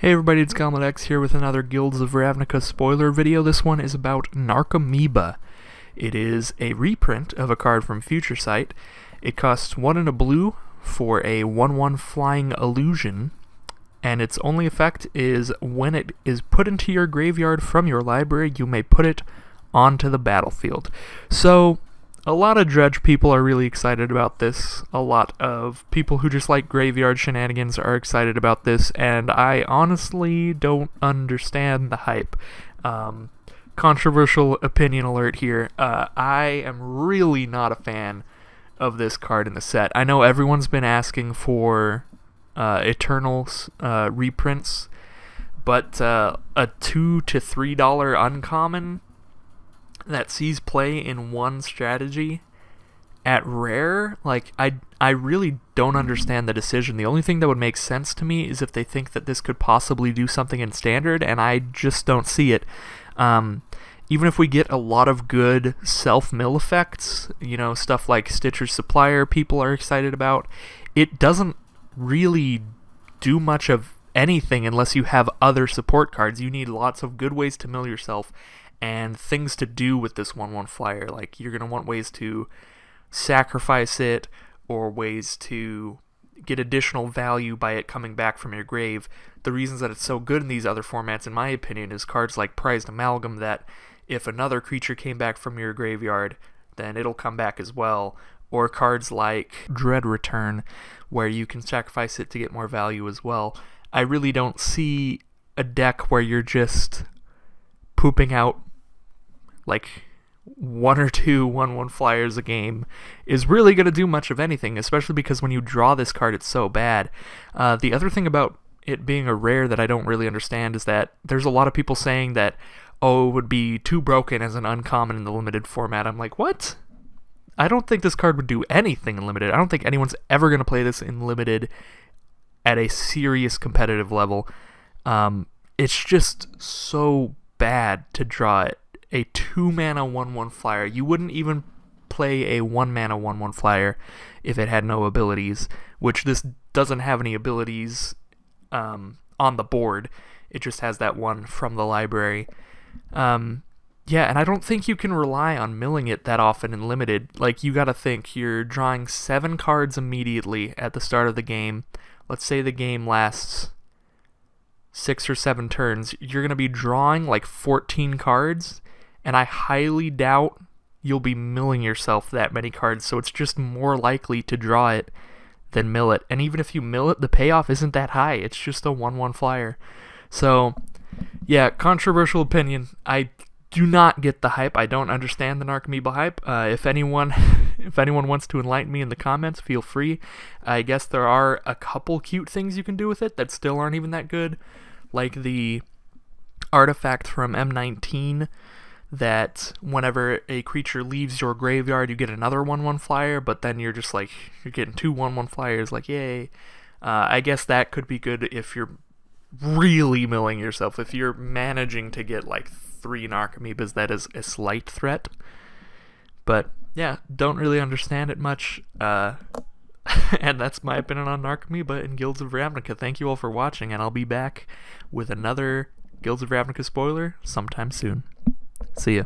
Hey everybody, it's X here with another Guilds of Ravnica spoiler video. This one is about Narcomoeba. It is a reprint of a card from Future Sight. It costs 1 and a blue for a 1/1 flying illusion, and its only effect is when it is put into your graveyard from your library, you may put it onto the battlefield. So, a lot of Dredge people are really excited about this. A lot of people who just like graveyard shenanigans are excited about this, and I honestly don't understand the hype. Controversial opinion alert here. I am really not a fan of this card in the set. I know everyone's been asking for Eternals reprints, but a $2 to $3 uncommon that sees play in one strategy at rare, like, I really don't understand the decision. The only thing that would make sense to me is if they think that this could possibly do something in standard, and I just don't see it. Even if we get a lot of good self-mill effects, you know, stuff like Stitcher's Supplier people are excited about, it doesn't really do much of anything unless you have other support cards. You need lots of good ways to mill yourself and things to do with this 1/1 flyer. Like, you're going to want ways to sacrifice it, or ways to get additional value by it coming back from your grave. The reasons that it's so good in these other formats, in my opinion, is cards like Prized Amalgam, that if another creature came back from your graveyard, then it'll come back as well. Or cards like Dread Return, where you can sacrifice it to get more value as well. I really don't see a deck where you're just pooping out like 1 or 2 1/1 flyers a game is really going to do much of anything, especially because when you draw this card, it's so bad. The other thing about it being a rare that I don't really understand is that there's a lot of people saying that, oh, it would be too broken as an uncommon in the limited format. I'm like, what? I don't think this card would do anything in limited. I don't think anyone's ever going to play this in limited at a serious competitive level. It's just so bad to draw it. A 2-mana 1/1 flyer. You wouldn't even play a 1-mana 1/1 flyer if it had no abilities, which this doesn't have any abilities on the board. It just has that one from the library. Yeah, and I don't think you can rely on milling it that often in limited. Like, you gotta think, you're drawing 7 cards immediately at the start of the game. Let's say the game lasts 6 or 7 turns. You're gonna be drawing like 14 cards, and I highly doubt you'll be milling yourself that many cards, so it's just more likely to draw it than mill it. And even if you mill it, the payoff isn't that high. It's just a 1/1 flyer. So, yeah, controversial opinion. I do not get the hype. I don't understand the Narcomoeba hype. If anyone wants to enlighten me in the comments, feel free. I guess there are a couple cute things you can do with it that still aren't even that good, like the artifact from M19, that whenever a creature leaves your graveyard, you get another 1/1 flyer, but then you're just like, you're getting 2 1/1 flyers, like, yay. I guess that could be good if you're really milling yourself. If you're managing to get like 3 Narcomoebas, that is a slight threat. But yeah, don't really understand it much. And that's my opinion on Narcomoeba and Guilds of Ravnica. Thank you all for watching, and I'll be back with another Guilds of Ravnica spoiler sometime soon. See ya.